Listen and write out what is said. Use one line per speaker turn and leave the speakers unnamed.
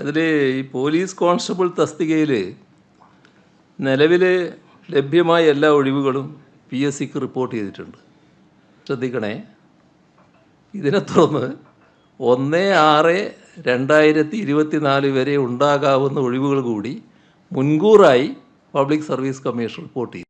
അതിൽ ഈ police constable തസ്തികയിൽ നിലവിൽ ലഭ്യമായ എല്ലാ ഒഴിവുകളും PSCക്ക് റിപ്പോർട്ട് ചെയ്തിട്ടുണ്ട്. ശ്രദ്ധിക്കണേ, ഇതിനെ തുടർന്ന് 1/6/2024 വരെ ഉണ്ടാകാവുന്ന ഒഴിവുകൾ കൂടി മുൻകൂറായി പബ്ലിക് സർവീസ് കമ്മീഷൻ റിപ്പോർട്ട് ചെയ്തു.